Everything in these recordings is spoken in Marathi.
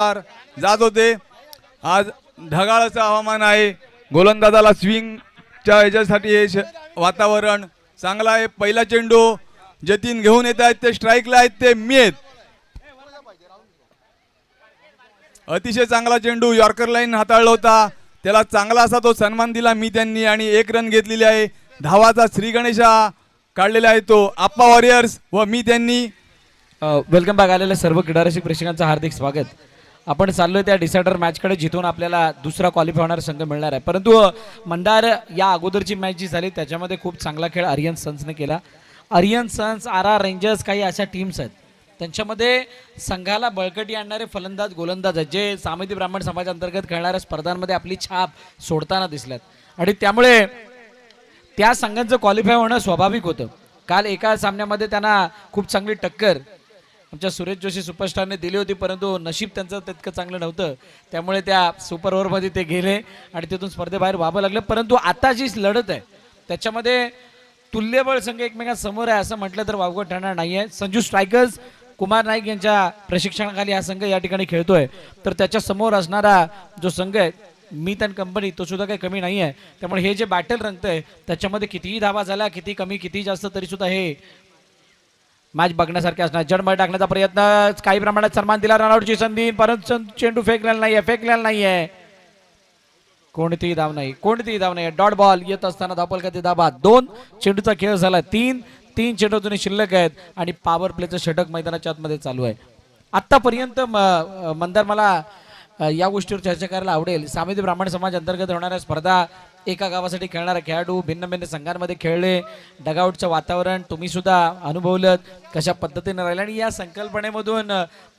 जात होते। आज ढगाळचं हवामान आहे, गोलंदाजाला स्विंगच्या याच्यासाठी हे वातावरण चांगलं आहे। पहिला चेंडू जतीन घेऊन येत आहेत, ते स्ट्राईकला आहेत, ते मी आहेत। अतिशय चांगला चेंडू यॉर्कर लाईन हाताळला होता, त्याला चांगला असा तो सन्मान दिला मी त्यांनी आणि 1 रन घेतलेली आहे। धावाचा श्री गणेशा काढलेला आहे तो आप्पा वॉरियर्स व मी त्यांनी। वेलकम बॅक आलेल्या सर्व क्रीडारसिक प्रेक्षकांचं हार्दिक स्वागत। आपण चाललोय त्या डिसायडर मॅचकडे, जिथून आपल्याला दुसरा क्वालिफाय होणारा संघ मिळणार आहे। परंतु मंदार या अगोदरची मॅच जी झाली त्याच्यामध्ये खूप चांगला खेळ आर्यन सन्सने केला। आर्यन सन्स, RR रेंजर्स काही अशा टीम्स आहेत त्यांच्यामध्ये संघाला बळकटी आणणारे फलंदाज गोलंदाज आहेत, जे सामेती ब्राह्मण समाजाअंतर्गत खेळणाऱ्या स्पर्धांमध्ये आपली छाप सोडताना दिसल्यात आणि त्यामुळे त्या संघांचं क्वालिफाय होणं स्वाभाविक होतं। काल एका सामन्यामध्ये त्यांना खूप चांगली टक्कर आमच्या सुरेश जोशी सुपरस्टारने दिली होती, परंतु नशीब त्यांचं तितकं चांगलं नव्हतं, त्यामुळे त्या सुपर ओव्हरमध्ये ते गेले आणि तिथून स्पर्धेबाहेर व्हावं लागलं। परंतु आता जी लढत आहे त्याच्यामध्ये तुल्यबळ संघ एकमेकांसमोर आहे असं म्हटलं तर वावगं ठरणार नाही आहे। संजू स्ट्रायकर्स कुमार नाईक यांच्या प्रशिक्षणाखाली हा संघ या ठिकाणी खेळतोय, तर त्याच्या समोर असणारा जो संघ आहे मीत अँड कंपनी तो सुद्धा काही कमी नाही आहे। त्यामुळे हे जे बॅटल रंगतंय त्याच्यामध्ये कितीही धावा झाला, किती कमी किती जास्त, तरी सुद्धा हे मॅच बघण्यासारखे असणार। जडमळ टाकण्याचा प्रयत्न, काही प्रमाणात सन्मान दिला, रनआउटची संधी, परंतु चेंडू फेकलेला नाहीये, कोणतीही धाव नाही, डॉट बॉल येत असताना धावफलकाची धाबा 2। चेंडूचा खेळ झाला 3 चेंडू अजूनही शिल्लक आहेत आणि पॉवर प्लेचं षटक मैदानाच्या आतमध्ये चालू आहे। आतापर्यंत मंदार मला या गोष्टीवर चर्चा करायला आवडेल। सामेती ब्राह्मण समाज अंतर्गत होणाऱ्या स्पर्धा, एका गावासाठी खेळणारे खेळाडू, भिन्न भिन्न संघांमध्ये खेळले, डगआउटचं वातावरण तुम्ही सुद्धा अनुभवलं कशा पद्धतीने राहिलं आणि या संकल्पनेमधून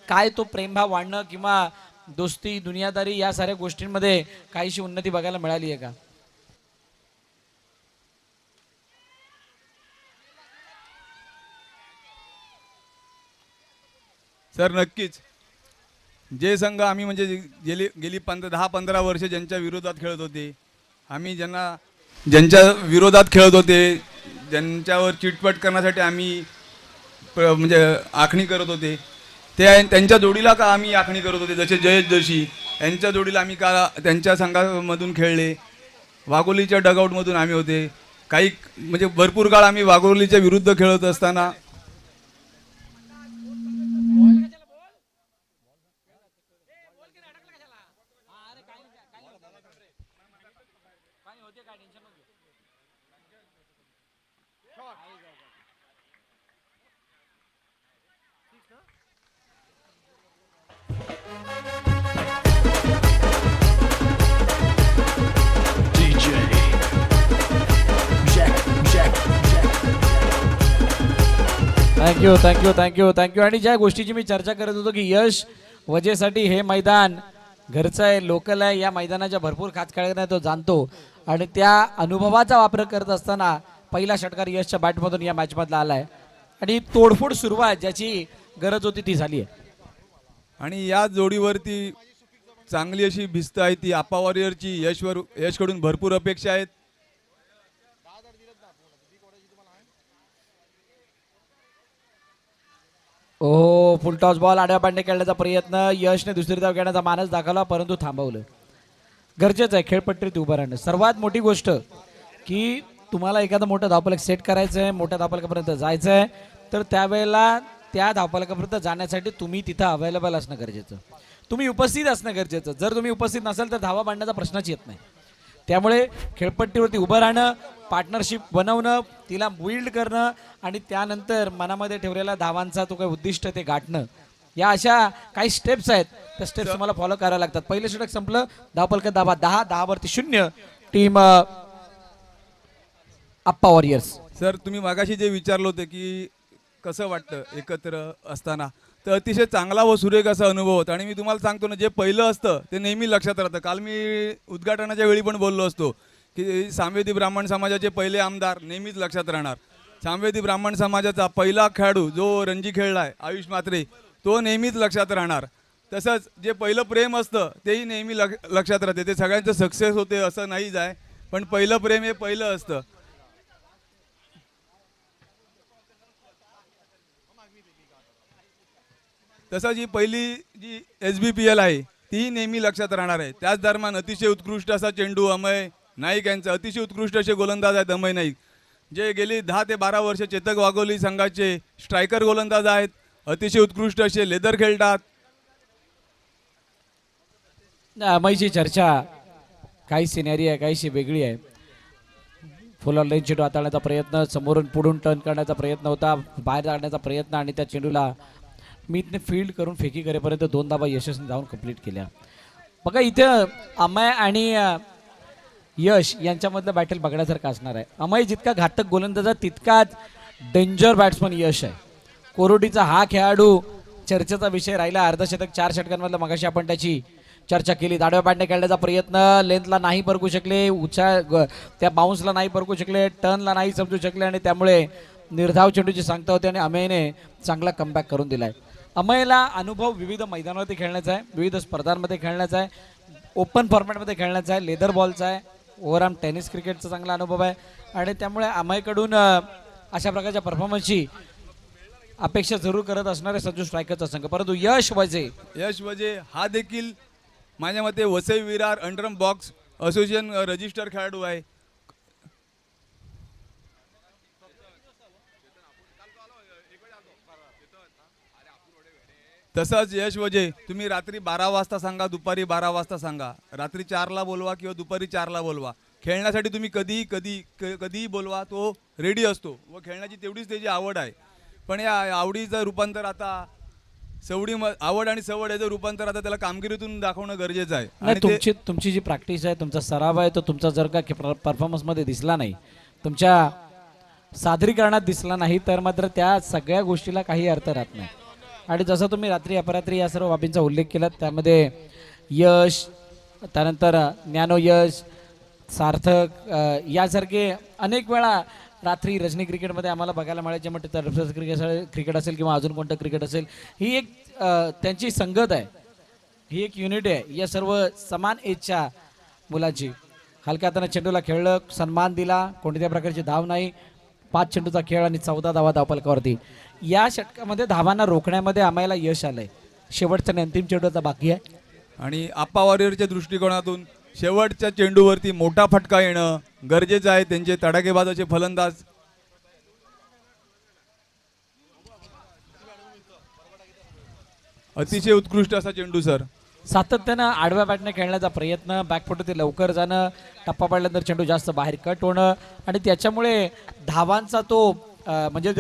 काय तो प्रेमभाव वाढणं किंवा दोस्ती दुनियादारी या साऱ्या गोष्टींमध्ये काहीशी उन्नती बघायला मिळाली आहे का? सर नक्कीच, जे संघ आम्ही म्हणजे गेली 10-15 वर्ष ज्यांच्या विरोधात खेळत होते, आम्ही ज्यांच्या विरोधात खेळत होते, ज्यांच्यावर चिटपट करण्यासाठी आम्ही म्हणजे आखणी करत होते, त्यांच्या जोडीला का आम्ही आखणी करत होते। जसे जयेश जोशी यांच्या जोडीला आम्ही का त्यांच्या संघामधून खेळले, वाघोलीच्या डगआउटमधून आम्ही होते, काही म्हणजे भरपूर काळ आम्ही वाघोलीच्या विरुद्ध खेळत असताना थँक्यू। आणि ज्या गोष्टीची मी चर्चा करत होतो की यश वजेसाठी हे मैदान घरचं आहे, लोकल आहे, या मैदानाच्या भरपूर खाचखळ्यांना तो जाणतो आणि त्या अनुभवाचा वापर करत असताना पहिला षटकार यशच्या बॅटमधून या मॅचमधला आला आहे आणि तोडफोड सुरुवात ज्याची गरज होती ती झाली आहे। आणि या जोडीवरती चांगली अशी भिस्त आहे ती आप्पा वॉरियरची। यशकडून भरपूर अपेक्षा आहेत। ओ फुल टॉस बॉल आड्या पांडे खेळण्याचा प्रयत्न, यशने दुसरी धाव घेण्याचा मानस दाखवला परंतु थांबवलं। गरजेचं आहे खेळपट्टीवरती उभं राहणं। सर्वात मोठी गोष्ट की तुम्हाला एखादं मोठं धावफलक सेट करायचं आहे, मोठ्या धावफलकापर्यंत जायचं आहे, तर त्यावेळेला त्या धावफलकापर्यंत जाण्यासाठी तुम्ही तिथं अवेलेबल असणं गरजेचं, तुम्ही उपस्थित असणं गरजेचं। जर तुम्ही उपस्थित नसाल तर धावा बांधण्याचा प्रश्नच येत नाही। त्यामुळे खेळपट्टीवरती उभं राहणं, पार्टनरशिप बनवणं, तिला बिल्ड करणं आणि त्यानंतर मनामध्ये ठेवलेल्या धावांचा तो काही उद्दिष्ट ते गाठणं, या अशा काही स्टेप्स आहेत। त्या स्टेप्स तुम्हाला फॉलो करायला लागतात। पहिलं षटक संपलं, धावफलकात धावा 10 वरती 0 टीम आप्पा वॉरियर्स। सर तुम्ही मागाशी जे विचारलं होतं की कसं वाटतं एकत्र असताना, तर अतिशय चांगला व सुरेख असा अनुभव होता। आणि मी तुम्हाला सांगतो ना, जे पहिलं असतं ते नेहमी लक्षात राहतं। काल मी उद्घाटनाच्या वेळी पण बोललो असतो की सामेती ब्राह्मण समाजाचे पहिले आमदार नेहमीच लक्षात राहणार। सामेती ब्राह्मण समाजाचा पहिला खेळाडू जो रणजी खेळला आहे आयुष म्हात्रे, तो नेहमीच लक्षात राहणार। तसंच जे पहिलं प्रेम असतं तेही नेहमी लक्षात राहते। ते सगळ्यांचं सक्सेस होते असं नाहीच आहे, पण पहिलं प्रेम हे पहिलं असतं। तसंच ही पहिली जी SBPL आहे ती नेहमी लक्षात राहणार आहे. त्याच दरम्यान अतिशय उत्कृष्ट असा चेंडू अमय नाईक यांचा, अतिशय उत्कृष्ट असे गोलंदाज आहेत अमय नाईक, जे गेली 10 ते 12 वर्ष चेतक वाघोली संघाचे स्ट्रायकर गोलंदाज आहेत. अतिशय उत्कृष्ट असे लेदर खेळतात. अमयची चर्चा काही सिनेरी आहे, काहीशी वेगळी आहे. फुल ऑन लाईन चेंडू हाताळण्याचा प्रयत्न, समोरून पुढून टर्न करण्याचा प्रयत्न होता, बाहेर काढण्याचा प्रयत्न आणि त्या चेंडूला मीतने फील्ड करून फेकी करेपर्यंत 2 धावा यशस्वी जाऊन कंप्लीट केल्या. बघा इथं अमय आणि यश यांच्यामधलं बॅटल बघण्यासारखं असणार आहे. अमय जितका घातक गोलंदाज आहे तितकाच डेंजर बॅट्समन यश आहे. कोरोडीचा हा खेळाडू चर्चेचा विषय राहिला. अर्धशतक 4 षटकांमधलं मगाशी आपण त्याची चर्चा केली. दाडव्या बॅटने खेळण्याचा प्रयत्न, लेंथला नाही परकू शकले, त्या बाउन्सला नाही परकू शकले, टर्नला नाही समजू शकले आणि त्यामुळे निर्धाव चेंडूची सांगता होते आणि अमयने चांगला कमबॅक करून दिलाय. अमयला अनुभव विविध मैदानावरती खेळण्याचा आहे, विविध स्पर्धांमध्ये खेळण्याचा आहे, ओपन फॉर्मॅटमध्ये खेळण्याचा आहे, लेदर बॉलचा आहे, ओव्हरआर्म टेनिस क्रिकेटचा चांगला अनुभव आहे आणि त्यामुळे अमयकडून अशा प्रकारच्या परफॉर्मन्सची अपेक्षा जरूर करत असणारे संजू स्ट्रायकरचा संघ. परंतु यश वजे हा देखील माझ्या मते Vasai Virar underarm box association register खेळाडू आहे. तसंच यश वजे तुम्ही रात्री 12 वाजता सांगा, दुपारी 12 वाजता सांगा, रात्री 4ला बोलवा किंवा दुपारी 4ला बोलवा, खेळण्यासाठी तुम्ही कधीही बोलवा, तो रेडी असतो व खेळण्याची तेवढीच त्याची आवड आहे. पण या आवडीचं रूपांतर आता आवड आणि सवड याचं रूपांतर आता त्याला कामगिरीतून दाखवणं गरजेचं आहे. आणि तुमची जी प्रॅक्टिस आहे, तुमचा सराव आहे, तो तुमचा जर का परफॉर्मन्समध्ये दिसला नाही, तुमच्या सादरीकरणात दिसला नाही, तर मात्र त्या सगळ्या गोष्टीला काही अर्थ राहत नाही. आणि जसं तुम्ही रात्री अपरात्री या सर्व बाबींचा उल्लेख केला, त्यामध्ये यश, त्यानंतर ज्ञानो यश, सार्थक यासारखे अनेक वेळा रात्री रजनी क्रिकेटमध्ये आम्हाला बघायला मिळायचे. म्हटलं तर क्रिकेट असेल किंवा अजून कोणतं क्रिकेट असेल, ही एक त्यांची संगत आहे, ही एक युनिट आहे या सर्व समान एजच्या मुलांची. हलक्या हाताने चेंडूला खेळलं, सन्मान दिला, कोणत्या प्रकारची धाव नाही, 5 चेंडूचा खेळ आणि 14 धावा धावफलकावरती. या षटकामध्ये धावांना रोखण्यामध्ये आम्हाला यश आलंय. शेवटचा आणि अंतिम चेंडूचा बाकी आहे आणि आप्पा वॉरियरच्या दृष्टिकोनातून शेवटच्या चेंडूवरती मोठा फटका येणं गरजेचं आहे. त्यांचे तडाखेबाज असे फलंदाज अतिशय उत्कृष्ट असा चेंडू सर. सातत्यानं आडव्या बॅटने खेळण्याचा प्रयत्न, बॅकफुटवरती लवकर जाणं, टप्पा पडल्यानंतर चेंडू जास्त बाहेर कट होणं आणि त्याच्यामुळे धावांचा तो म्हणजे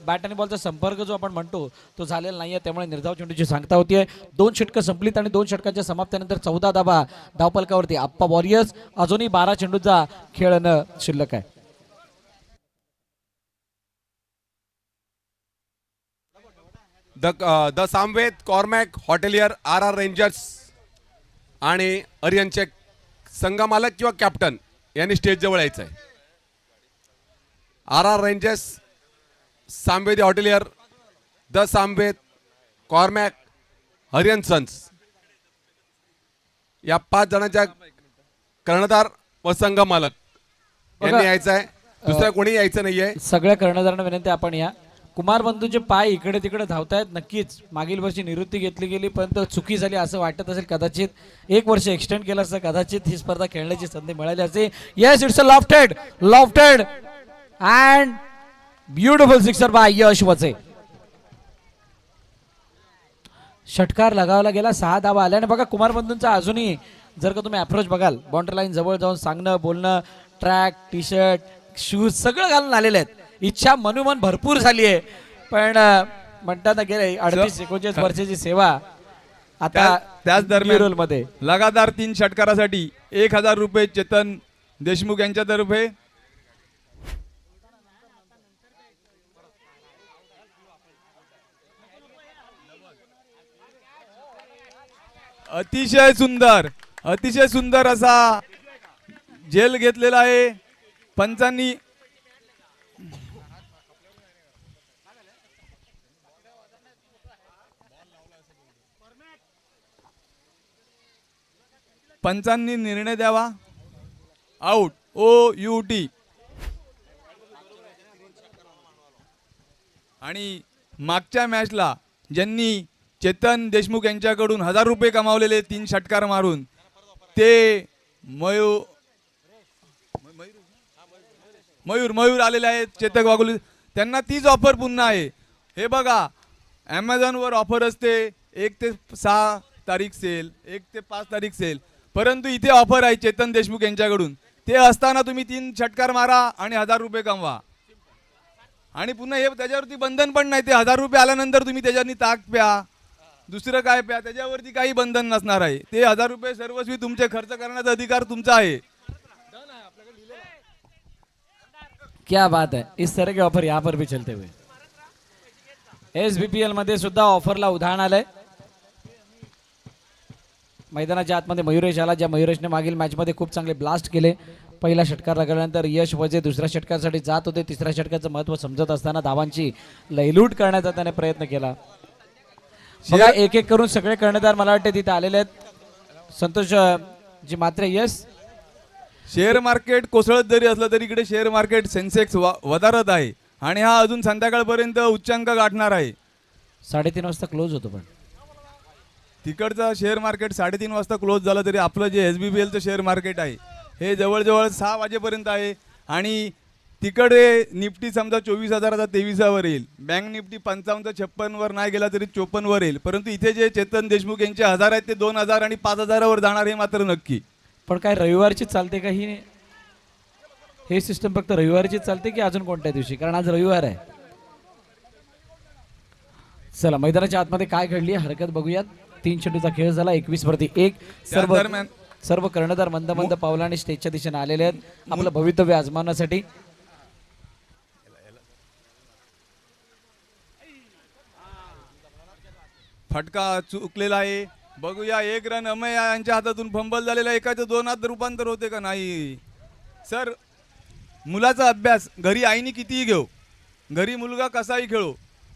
बॅट आणि बॉलचा संपर्क जो आपण म्हणतो तो झालेला नाहीये. त्यामुळे निर्धाव चेंडूची सांगता होतीये. 2 षटकं संपलीत आणि 2 षटकांच्या समाप्तीनंतर 14 धावा धावफलकावरती. आप्पा वॉरियर्स अजूनही 12 चेंडूचा खेळणं शिल्लक आहे. The Samved, Cormac, hotelier, RR Rangers आणि अरियनचे संघमालक किंवा कॅप्टन यांनी स्टेज जवळ यायचं आहे. RR Rangers, Samved hotelier, the Samved, Cormac, Hariyan sons या 5 जणांच्या कर्णधार व संघ मालक यांनी यायचं आहे. दुसऱ्या कोणी यायचं नाहीये. सगळ्या कर्णधारांना विनंती, आपण या. कुमार बंधूंचे पाय इकडे तिकडे धावतायत. नक्कीच मागील वर्षी निवृत्ती घेतली गेली, पण चुकी झाली असं वाटत असेल. कदाचित 1 वर्ष एक्सटेंड केलं असतं, कदाचित ही स्पर्धा खेळण्याची संधी मिळाली असते. Yes, it's a lofted and beautiful sixer by Yash Vaje. षटकार लगावला गेला, 6 धावा आल्या. आणि बघा कुमार बंधूंचा अजूनही जर का तुम्ही अप्रोच बघाल, बाउंड्री लाईन जवळ जाऊन सांगणं, बोलणं, ट्रॅक, टी शर्ट, शूज सगळं घालून आलेले आहेत. इच्छा मनोमन भरपूर झाली आहे, पण म्हणताना गेले 38-39 वर्षाची सेवा आता त्याच दरम्यान मध्ये लगातार 3 षटकारासाठी 1000 रुपये चेतन देशमुख यांच्यातर्फे. अतिशय सुंदर असा झेल घेतलेला आहे पंचांनी. निर्णय द्यावा. Out, OUT. आणि मागच्या मॅचला ज्यांनी चेतन देशमुख यांच्याकडून 1000 रुपये कमावलेले 3 षटकार मारून ते मयूर आलेले आहेत चेतक वाघोली. त्यांना तीच ऑफर पुन्हा आहे. हे बघा ॲमेझॉनवर ऑफर असते 1 ते 6 तारीख सेल, 1 ते 5 तारीख सेल, परंतु इथे ऑफर आहे चेतन देशमुख यांच्याकडून. ते असताना तुम्ही 3 षटकार मारा आणि 1000 रुपये कमवा. आणि पुन्हा हे त्याच्यावरती बंधन पण नाही. ते 1000 रुपये आल्यानंतर तुम्ही त्याच्यानी ताक प्या, दुसरं काय प्या, त्याच्यावरती काही बंधन नसणार आहे. ते 1000 रुपये सर्वस्वी तुमचे खर्च करण्याचा अधिकार तुमचा आहे. क्या बात है, इस तरह के ऑफर यहाँ पर भी चलते हुए. SBPL मध्ये सुद्धा ऑफरला उधाण आलंय. मैदानाच्या आतमध्ये मयुरेश आला, ज्या मयुरेशने मागील मॅचमध्ये खूप चांगले ब्लास्ट केले. पहिला षटकार लागल्यानंतर यश वजे दुसऱ्या षटकासाठी जात होते. तिसऱ्या षटकाचं महत्त्व समजत असताना धावांची लयलूट करण्याचा त्याने प्रयत्न केला. बघा एक एक करून सगळे कर्णधार मला वाटते तिथे आलेले आहेत. संतोष जी मात्रे यस. शेअर मार्केट कोसळत जरी असलं तरी इकडे शेअर मार्केट सेन्सेक्स वधारत आहे आणि हा अजून संध्याकाळपर्यंत उच्चांक गाठणार आहे. 3:30 वाजता क्लोज होतो. पण तिकडचं शेअर मार्केट 3:30 वाजता क्लोज झालं तरी आपलं जे SBPLचं शेअर मार्केट आहे हे जवळजवळ 6 वाजेपर्यंत आहे. आणि तिकडे निफ्टी समजा 24,000चा 23वर येईल, बँक निफ्टी 55 56 वर नाही गेला तरी 54 वर येईल. परंतु इथे जे चेतन देशमुख यांचे 1000 आहेत ते 2000 आणि 5000वर जाणार हे मात्र नक्की. पण काय रविवारचीच चालते का ही? हे सिस्टम फक्त रविवारचीच चालते की अजून कोणत्या दिवशी? कारण आज रविवार आहे. चला मैदानाच्या आतमध्ये काय घडली हरकत बघूयात. 3 चेंडूचा खेळ झाला, 21-1. सर्व कर्णधार मंद मंद पावलाने स्टेजच्या दिशेने आलेले आहेत आपलं भवितव्य आजमावण्यासाठी. फटका चुकलेला आहे. बघूया 1 रन अमय यांच्या हातातून फंबल झालेला. एकाचं 2 हात रूपांतर होते का नाही? सर मुलाचा अभ्यास घरी आईने कितीही घेऊ, घरी मुलगा कसाही खेळो,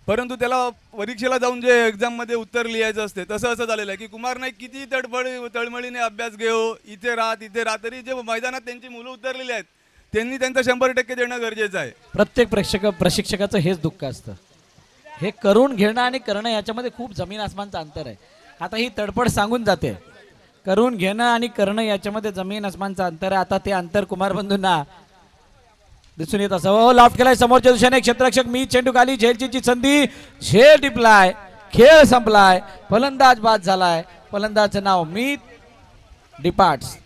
परंतु त्याला परीक्षेला जाऊन जे एक्झाममध्ये उत्तर लिहायचं असते तसं असं झालेलं आहे की कुमार नाईक किती तळमळीने अभ्यास घेऊ, इथे राहा तरी जे मैदानात त्यांची मुलं उतरलेली आहेत त्यांनी त्यांचं 100% देणं गरजेचं आहे. प्रत्येक प्रशिक्षकाचं हेच दुःख असतं. हे करून घेणं आणि करणं याच्यामध्ये खूप जमीन आसमानचं अंतर आहे. आता ही तडपड सांगून जाते. करून घेणं आणि करणं याच्यामध्ये जमीन आसमानचं अंतर आहे. आता ते अंतर कुमार बंधूंना दिसून येत असं. लॉफ्ट केलाय समोरच्या दिशेने क्षेत्ररक्षक मी, चेंडू खाली, झेलची संधी, झेल टिपलाय, खेळ संपलाय, फलंदाज बाद झालाय. फलंदाजचं नाव मीत डिपार्ट्स.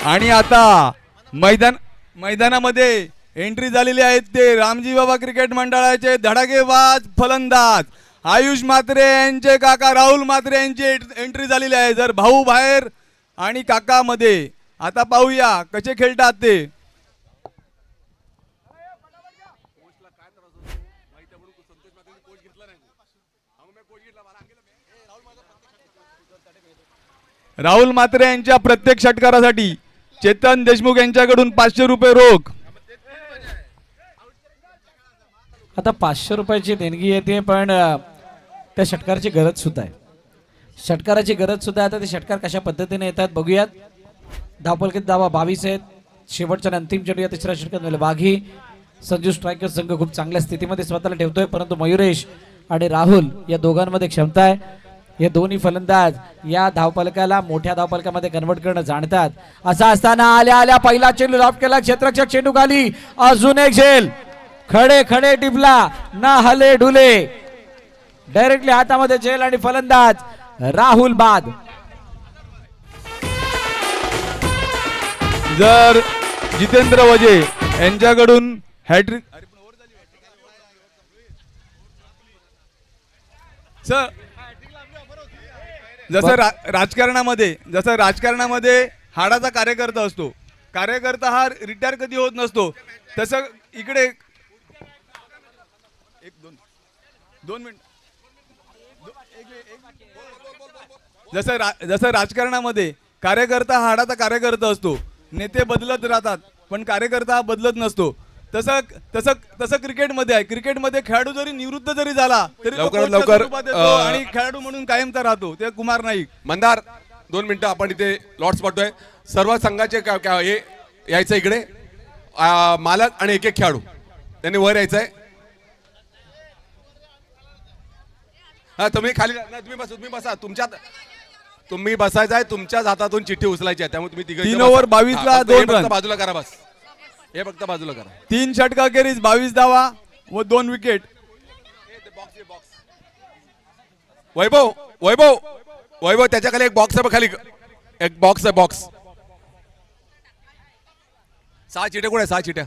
आणि आता मैदानामध्ये एंट्री झालेली आहेत ते रामजी बाबा क्रिकेट मंडळाचे धडाकेबाज फलंदाज आयुष म्हात्रे यांचे काका राहुल म्हात्रे यांची एंट्री झालेली आहे. जर भाऊ बाहेर आणि काका मध्ये. आता पाहूया कसे खेळतात ते. राहुल म्हात्रे यांच्या प्रत्येक षटकारासाठी चेतन देशमुख यांच्याकडून 500 रुपये रोख. आता 500 रुपयाची देणगी येते पण त्या षटकाराची गरज सुद्धा आहे. षटकाराची गरज सुद्धा. आता ते षटकार कशा पद्धतीने येतात बघूयात. धावपलकीत धावा 22 आहेत. शेवटच्या अंतिम चेंडू या तिसऱ्या षटकात वाघी. संजू स्ट्रायकर संघ खूप चांगल्या स्थितीमध्ये स्वतःला ठेवतोय, परंतु मयुरेश आणि राहुल या दोघांमध्ये क्षमता आहे. हे दोन्ही फलंदाज या धावपलकाला मोठ्या धावपलकामध्ये कन्वर्ट करणं जाणतात. असा असताना आल्या पहिला चेंडू लॉफ्ट केला, क्षेत्ररक्षक चेंडू खाली, अजून एक झेल, खडे टिपला, ना हले ढुले, डायरेक्टली हातामध्ये झेल आणि फलंदाज राहुल बाद. जर जितेंद्र वजे यांच्याकडून हॅट्रिक. सर जसं राजकारणामध्ये हाडाचा कार्यकर्ता असतो, कार्यकर्ता हा रिटायर कधी होत नसतो, तसं इकडे दोन मिनिट. जसं राजकारणामध्ये कार्यकर्ता हाडाचा कार्यकर्ता असतो, नेते बदलत राहतात पण कार्यकर्ता हा बदलत नसतो, तसं क्रिकेटमध्ये आहे. क्रिकेटमध्ये खेळाडू जरी निवृत्त जरी झाला तरी लवकर आणि खेळाडू म्हणून कायमचा राहतो. ते कुमार नाईक. मंदार 2 मिनिटं आपण इथे लॉट्स पाहतोय. सर्व संघाचे हे यायचं इकडे मालक आणि एक खेळाडू. त्यांनी वर यायचंय. हा तुम्ही खाली नाही, तुम्ही बसा तुम्ही बसायचं आहे. तुमच्याच हातातून चिठ्ठी उचलायची आहे, त्यामुळे तुम्ही तिघं 3 इथं ओव्हर बसा. 22 ला हा, फक्त 2 हे फक्त रन. बाजूला करा बस. हे फक्त बाजूला करा. 3 षटकाखेरीज 22 धावा व 2 विकेट. वैभव वैभव वैभव त्याच्या खाली एक बॉक्स आहे बघ, खाली एक बॉक्स आहे, बॉक्स. 6 चिट्या कुठे 6 चिट्या.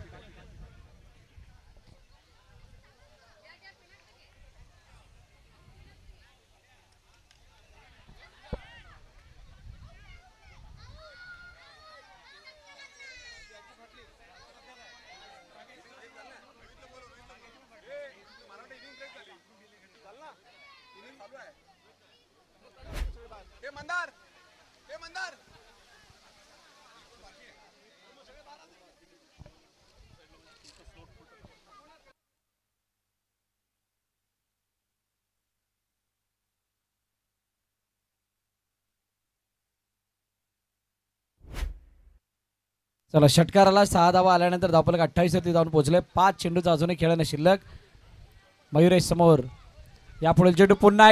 चला षटकाराला 6 धावा आल्यानंतर धावफलक 28 वरती जाऊन पोहोचले. 5 चेंडूचा अजूनही खेळणं शिल्लक. मयुरेश समोर यापुढे चेंडू पुन्हा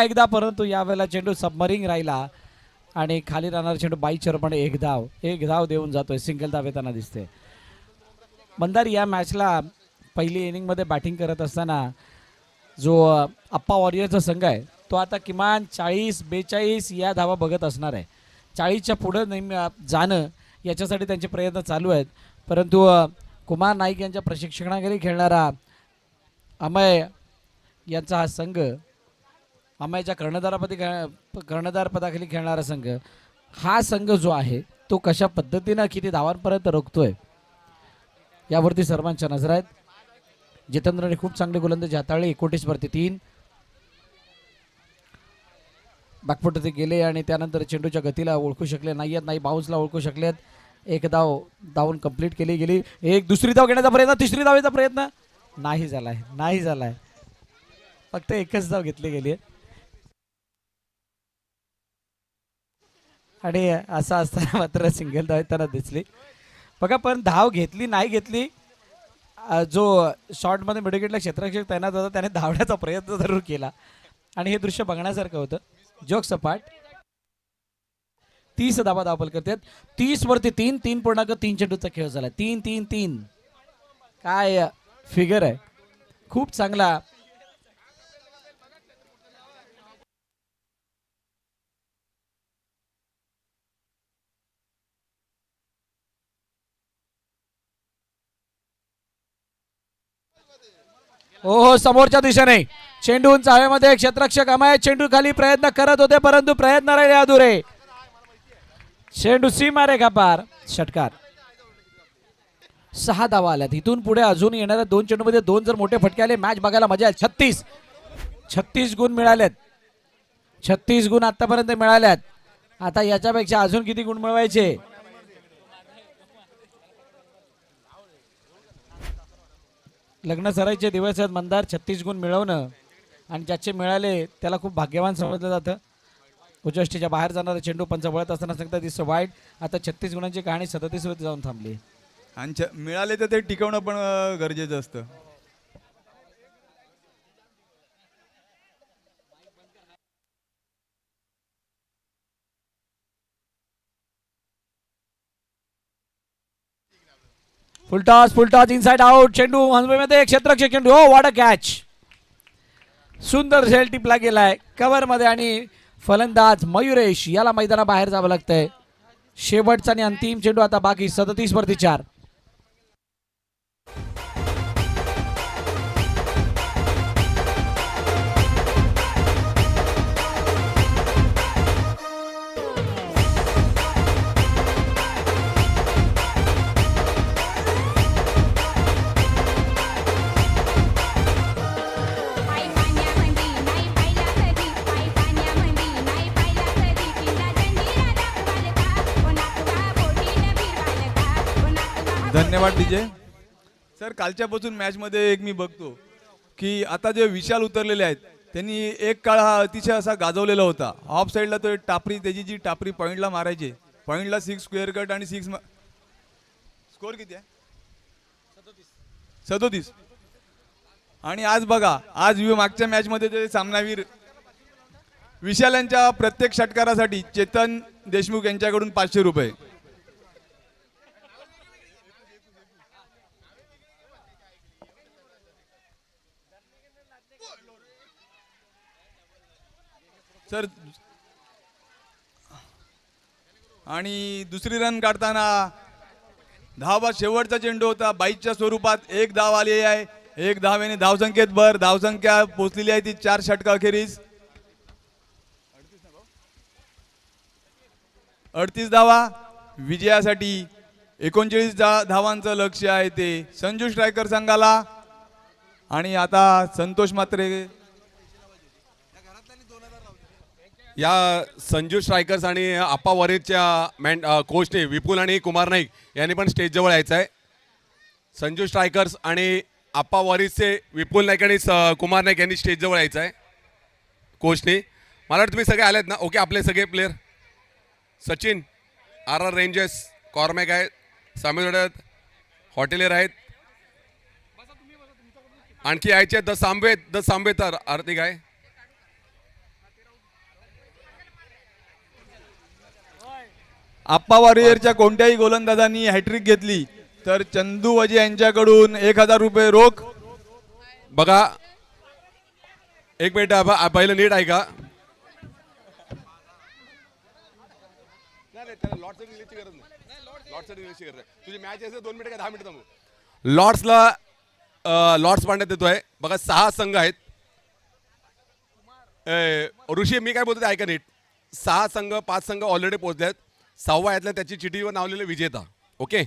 एकदा परंतु यावेळेला चेंडू सबमरिंग राहिला आणि खाली राहणारा चेंडू बाईच्या रूपाने एक धाव देऊन जातोय. सिंगल धाव येताना दिसते. मंदार या मॅचला पहिली इनिंगमध्ये बॅटिंग करत असताना जो अप्पा वॉरियरचा संघ आहे तो आता किमान 40-42 या धावा बघत असणार आहे. 40च्या पुढे नेहमी जाणं याच्यासाठी त्यांचे प्रयत्न चालू आहेत. परंतु कुमार नाईक यांच्या प्रशिक्षणाखाली खेळणारा अमय यांचा हा संघ, अमयच्या कर्णधार पदाखाली खेळणारा संघ, हा संघ जो आहे तो कशा पद्धतीनं किती धावांपर्यंत रोखतोय यावरती सर्वांच्या नजर आहेत. जितेंद्रने खूप चांगले गोलंदाजी हाताळले. 29 वरती 3 बॅकफुट ते गेले आणि त्यानंतर चेंडूच्या गतीला ओळखू शकले नाही बाउन्सला ओळखू शकलेत. एक धावून कंप्लीट केली गेली. एक दुसरी धाव घेण्याचा प्रयत्न, तिसरी धावेचा प्रयत्न नाही झालाय. फक्त एकच धाव घेतली गेली आणि असं असताना मात्र सिंगल धाव त्यांना दिसली बघा. पण धाव घेतली नाही घेतली, जो शॉर्टमध्ये मिडविकेटला क्षेत्ररक्षक तैनात होता त्याने धावण्याचा प्रयत्न जरूर केला आणि हे दृश्य बघण्यासारखं होतं. जोक सपाट. 30 धावा धावफल करतात. 30 वरती 3.3 चेंडूचा खेळ झाला. 3 काय फिगर आहे, खूप चांगला. हो समोरच्या दिशेने चेंडू उंच हवेमध्ये. क्षेत्ररक्षक अमय चेंडू खाली प्रयत्न करत होते परंतु प्रयत्न राहिले अधुरे. चेंडू सीमा रेखा पार. षटकार. 6 धावा आल्यात. इथून पुढे अजून येणाऱ्या 2 चेंडूमध्ये 2 जर मोठे फटके आले मॅच बघायला मजा येईल. 36 गुण मिळालेत. 36 गुण आतापर्यंत मिळाल्यात. आता याच्यापेक्षा अजून किती गुण मिळवायचे. लग्न सराईचे दिवस आहेत मंदार. 36 गुण मिळवणं आणि ज्याचे मिळाले त्याला खूप भाग्यवान समजलं जातं. उजष्टीच्या बाहेर जाणारा चेंडू पंच वळत असताना सांगता दिसतं वाईट. आता 36 गुणांची कहाणी 37 वरती जाऊन थांबली. आणि मिळाले तर ते टिकवणं पण गरजेचं असतं. Full toss inside out. चेंडू हनुमध्ये क्षेत्ररक्षक चेंडू. हो व्हॉट अ कॅच. सुंदर झेल टिपला गेलाय कव्हर मध्ये आणि फलंदाज मयुरेश याला मैदानाबाहेर जावं लागतंय. शेवटचा आणि अंतिम चेंडू आता बाकी. 37 वरती 4. धन्यवाद डीजे सर. कालच्यापासून मॅचमध्ये एक मी बघतो की आता जे विशाल उतरलेले आहेत त्यांनी एक काळ हा अतिशय असा गाजवलेला होता. ऑफ साईडला तो टापरी, त्याची जी टापरी पॉईंटला मारायचे, पॉईंटला 6 स्क्वेअर कट आणि 6 स्कोर किती आहे 37. आणि आज बघा, आज मागच्या मॅचमध्ये जे सामनावीर विशाल यांच्या प्रत्येक षटकारासाठी चेतन देशमुख यांच्याकडून 500 रुपये. सर आणि दुसरी रन काढताना धावा शेवटचा चेंडू होता, 22च्या स्वरूपात एक धाव आली आहे. एक धावेने धावसंख्येत भर, धावसंख्या पोहोचलेली आहे ती 4 षटका अखेरीस. 38 धावा विजयासाठी. 39 धावांचं लक्ष्य आहे ते संजू स्ट्रायकर संघाला. आणि आता संतोष मात्रे या संजू स्ट्रायकर्स आणि आप्पा वॉरियरच्या कोचने विपुल आणि कुमार नाईक यांनी पण स्टेज जवळ यायचं आहे. संजू स्ट्रायकर्स आणि आप्पा वॉरियर्सचे विपुल नाईक आणि कुमार नाईक यांनी स्टेज जवळ यायचं आहे कोचने. मला वाटतं तुम्ही सगळे आलेत ना. ओके, आपले सगळे प्लेयर सचिन RR रेंजर्स, कॉर्मॅक आहेत, सामील हॉटेलियर आहेत, आणखी यायचे द सांबे तर आर्थिक आहे. आप्पा वॉरियरच्या कोणत्याही गोलंदाजांनी हॅट्रिक घेतली तर चंदू वजे यांच्याकडून 1000 रुपये रोख. बघा एक मिनिट, पहिलं नीट आहे का. तुझी मॅच आहे 2 मिनिट का 10 मिनिट थांबू. लॉर्ड्स पांड्यात येतोय. बघा 6 संघ आहेत. ऋषी मी काय बोलतो ते ऐका नीट. 6 संघ 5 संघ ऑलरेडी पोहोचले आहेत. 6वा यातल्या त्याची चिठीवर नावलेले विजेता. ओके,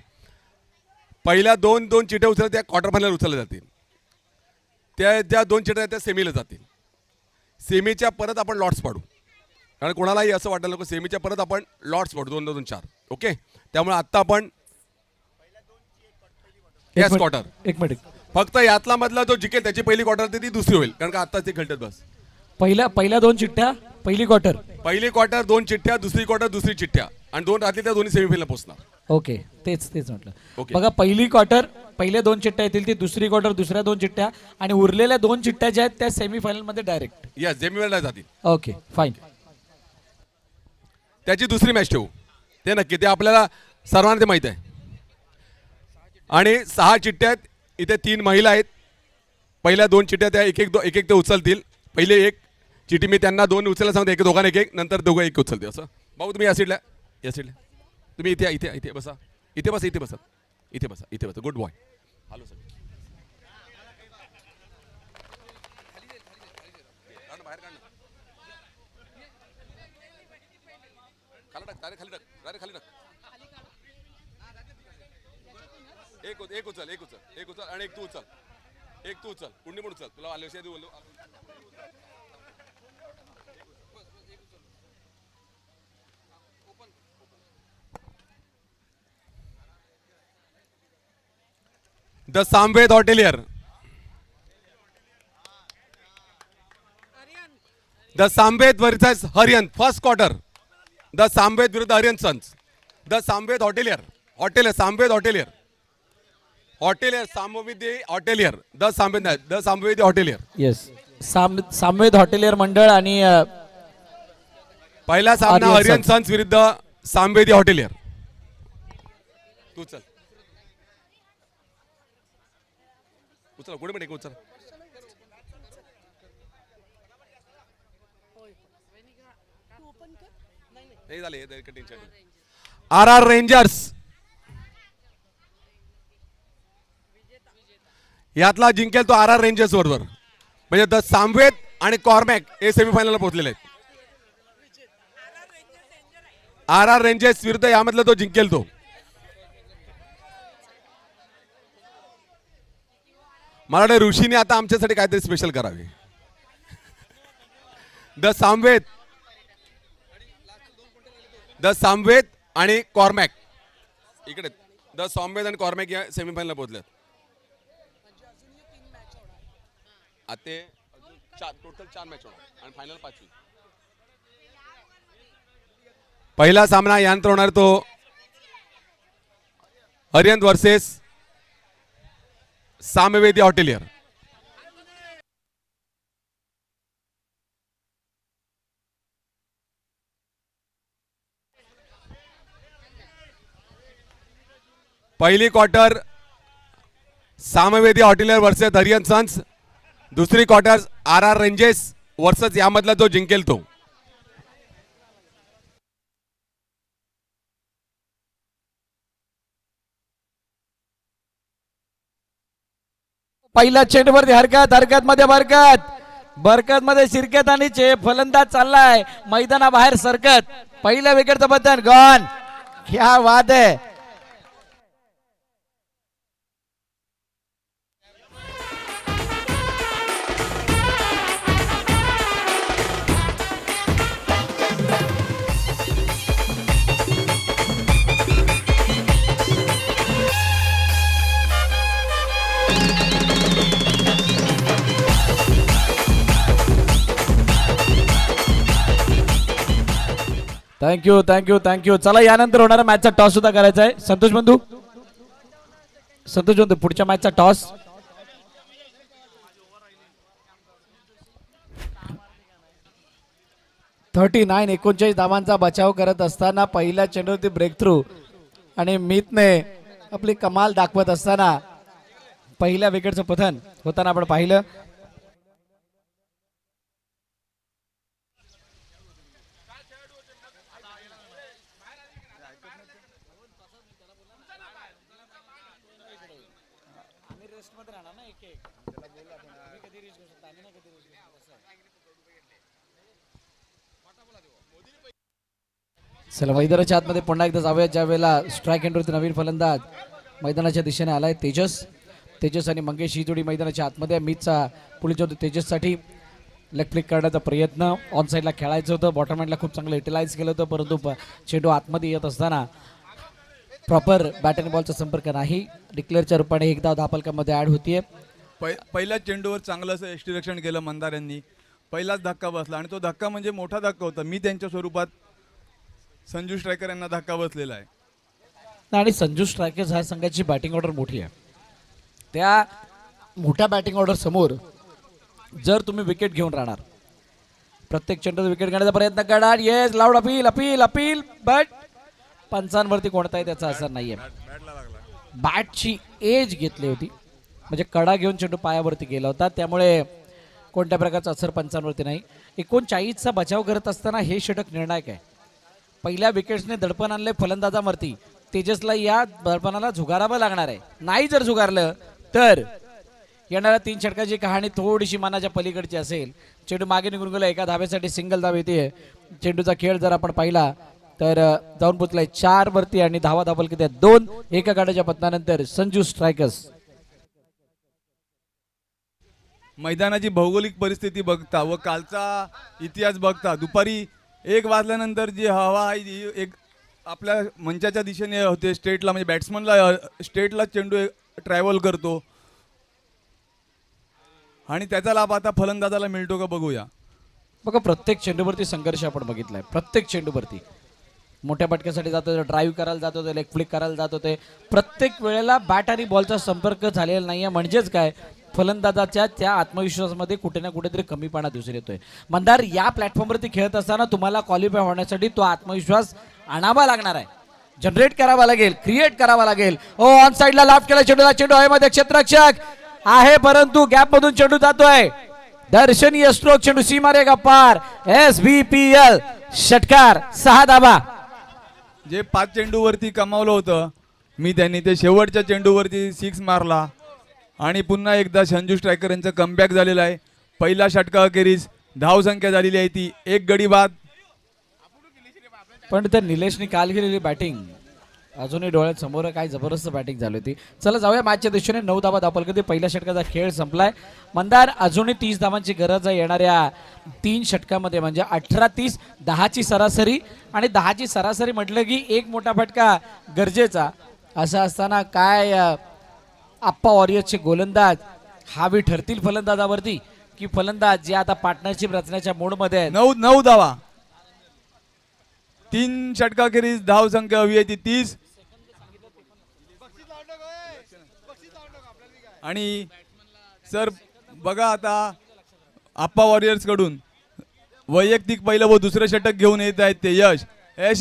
पहिल्या 2 चिठ्ठ्या उचलल्या त्या क्वार्टर फायनल उचलल्या जातील. त्या 2 चिठ्ठ्या त्या सेमीला जातील. सेमीच्या परत आपण लॉट्स पाडू, कारण कोणालाही असं वाटायला नको. सेमीच्या परत आपण लॉट्स पाडू 2, 2, 4. ओके, त्यामुळे आत्ता आपण क्वार्टर एक मिनिट. फक्त यातला मधला जो जिंकेल त्याची पहिली क्वार्टर ती दुसरी होईल, कारण का आता ते खेळतात बस. पहिल्या 2 चिठ्ठ्या पहिली क्वार्टर, पहिली क्वार्टर 2 चिठ्ठ्या, दुसरी क्वार्टर दुसरी चिठ्ठ्या, आणि 2 राहतील त्या दोन्ही सेमीफायनल पोहोचणार. ओके, तेच म्हटलं. ओके. बघा, पहिली क्वार्टर पहिल्या 2 चिठ्ठ्या येतील, ती दुसरी क्वार्टर दुसऱ्या 2 चिठ्ठ्या, आणि उरलेल्या 2 चिठ्ठ्या ज्या आहेत त्या सेमीफायनल मध्ये डायरेक्ट. यस, सेमीफायनल जातील. Okay, fine. त्याची दुसरी मॅच ठेवू ते नक्की, ते आपल्याला सर्वांना ते माहित आहे. आणि 6 चिठ्ठ्या आहेत. इथे 3 महिला आहेत. पहिल्या 2 चिठ्ठ्या त्या एक एक ते उचलतील. पहिले एक चिठी मी त्यांना 2 उचलायला सांगतो, एक दोघांना एक, नंतर दोघं एक उचलते. असं भाऊ तुम्ही या साईडला तुम्ही इथे बसा. इथे बसा. Good boy. Hello sir. खाली टाक. एक उचल आणि एक तू उचल. कुंडी पण उचल. तुला आले the Samved hotelier. The Samved versus Hariyan first quarter. The Samved विरुद्ध Hariyan sons. The Samved hotelier. Samved hotelier. Hotelier. The Samved hotelier. Yes, Samved hotelier मंडळ. आणि पहिला सामना हरियन हरियन सन्स विरुद्ध सामवेदी हॉटेलियर. तू चल. उचल कुठे मिनिट उचल. नाही झाले टेन्शन. RR रेंजर्स यातला जिंकेल तो RR रेंजर्स बरोबर. म्हणजे द सामवेद आणि कॉर्मॅक हे सेमीफायनलला पोहोचलेले आहेत. RR रेंजर्स विरुद्ध यामधला तो जिंकेल तो. मला वाटतं ऋषीने आता आमच्यासाठी काहीतरी स्पेशल करावे. द सामवेद आणि कॉर्मॅक इकडे. द सामवेद आणि कॉर्मॅक या सेमीफायनलला पोहोचले. आता टोटल 4 मॅच होणार आणि फायनल 5वी. पहिला सामना यांत्र होणार तो हरियन वर्सेस सामवेदी हॉटेलियर. पहिली quarter Samvedi hotelier versus धरियन sons. दुसरी क्वार्टर RR रेंजेस वर्सेस यामधला जो जिंकेल तो. पहिल्या चेंडूवरती हरकत, हरकत मध्ये बरकत, बरकत मध्ये शिरकत आणि फलंदाज चाललाय मैदानाबाहेर सरकत. पहिल्या विकेटचं बटन गॉन. क्या बात आहे. Thank you thank you thank you. चला यानंतर होणारा मॅचचा टॉस सुद्धा करायचा आहे. संतोष बंधू, संतोष बंधू पुढच्या मॅचचा टॉस. $39 धावांचा बचाव करत असताना पहिल्या चेंडूवरती ब्रेक थ्रू आणि मीतने आपली कमाल दाखवत असताना पहिल्या विकेटचं पतन होताना आपण पाहिलं. चला मैदानाच्या आतमध्ये पुन्हा एकदा जाऊया. ज्या वेळेला स्ट्राईक हँडवरती नवीन फलंदाज मैदानाच्या दिशेने आलाय तेजस. तेजस आणि मंगेश ही जोडी मैदानाच्या आतमध्ये. मीचा पुढे जो तेजससाठी लेग फ्लिक करण्याचा प्रयत्न. ऑन साईडला खेळायचं होतं, बॉटम हँडला खूप चांगलं युटिलाइज केलं होतं, परंतु चेंडू आतमध्ये येत असताना प्रॉपर बॅट आणि बॉलचा संपर्क नाही. डिक्लेअरच्या रूपाने एकदा धापलकामध्ये ऍड होतीये. पहिल्याच चेंडूवर चांगलं असं यष्टीरक्षण केलं मंदार यांनी. पहिलाच धक्का बसला आणि तो धक्का म्हणजे मोठा धक्का होता. मी त्यांच्या स्वरूपात संजू स्ट्रायकर यांना धक्का बसलेला आहे. आणि संजू स्ट्रायकर्स ह्या संघाची बॅटिंग ऑर्डर मोठी आहे. त्या मोठ्या बॅटिंग ऑर्डर समोर जर तुम्ही विकेट घेऊन राहणार, प्रत्येक चेंडूत विकेट घेण्याचा प्रयत्न करणार. Yes, loud appeal appeal appeal, but पंचांवरती कोणताही त्याचा असर नाहीये. बॅटची एज घेतली होती, म्हणजे कडा घेऊन चेंडू पायावरती गेला होता, त्यामुळे कोणत्या प्रकारचा असर पंचांवरती नाही. 39चा बचाव करत असताना हे षटक निर्णायक आहे. पहिल्या विकेट्सने दडपण आणले फलंदाजावरती. तेजसला या दडपणाला झुगारावं लागणार आहे. नाही जर झुगारलं तर येणाऱ्या 3 षटकाची कहाणी थोडीशी मनाच्या पलीकडची असेल. चेंडू मागे निघून गेला, एका धाब्यासाठी सिंगल धाव येते. चेंडूचा खेळ जर आपण पाहिला तर जाऊन पोचलाय 4 वरती आणि धावा धाबल किती 2. एका गाड्याच्या पतनानंतर संजू स्ट्रायकर्स. मैदानाची भौगोलिक परिस्थिती बघता व कालचा इतिहास बघता दुपारी 1 वाजल्यानंतर जी हवा आहे एक आपल्या मंचाच्या दिशेने होते स्टेटला, म्हणजे बॅट्समनला स्टेटला चेंडू ट्रॅव्हल करतो आणि त्याचा लाभ आता फलंदाजाला मिळतो का बघूया. बघा, प्रत्येक चेंडूवरती संघर्ष आपण बघितलाय. प्रत्येक चेंडूवरती मोठ्या पटक्यासाठी जात होते, ड्राईव्ह करायला जात होते, लेग फ्लिक करायला जात होते. प्रत्येक वेळेला बॅट आणि बॉलचा संपर्क झालेला नाहीये. म्हणजेच काय, फलंदाजाच्या त्या आत्मविश्वासामध्ये कुठे ना कुठेतरी कमीपणा दिसून येतोय. मंदार, या प्लॅटफॉर्मवरती खेळत असताना तुम्हाला क्वालिफाय होण्यासाठी तो आत्मविश्वास आणावा लागणार आहे, जनरेट करावा लागेल, क्रिएट करावा लागेल. ऑन साईडला लाफ केला चेंडूला, चेंडू हवेमध्ये क्षेत्ररक्षक आहे परंतु गॅप मधून चेंडू जातोय. दर्शनीय स्ट्रोक, चेंडू सीमारेखा पार. SBPL षटकार, 6 धाबा. जे 5 चेंडूवरती कमावलं होतं मी, त्यांनी ते शेवटच्या चेंडूवरती 6 मारला आणि पुन्हा एकदा संजू स्ट्रायकर यांचं कमबॅक झालेलं आहे. पहिला षटका अखेरीस धावसंख्या झालेली आहे ती 1 गडी बाद. पण त्या निलेशने काल केलेली बॅटिंग अजूनही डोळ्यात समोर, काय जबरदस्त बॅटिंग झाली होती. चला जाऊया मॅचच्या दिशेने. 9 धाबा दाखल करते. पहिल्या षटकाचा खेळ संपलाय. मंदार, अजूनही 30 धावांची गरज आहे येणाऱ्या 3 षटकामध्ये, म्हणजे 18-30, 10ची सरासरी. आणि 10ची सरासरी म्हटलं की एक मोठा फटका गरजेचा. असं असताना काय आप्पा वॉरियर्सचे गोलंदाज हावी ठरतील फलंदाजावरती, की फलंदाज जे आता पार्टनरशिप रचण्याच्या मोडमध्ये आहेत. 9 धावा, 3 षटकाखेरीस धावसंख्या हवी आहे ती 30. आणि सर बघा आता आप्पा वॉरियर्सकडून वैयक्तिक पहिलं व दुसरं षटक घेऊन येत आहेत ते यश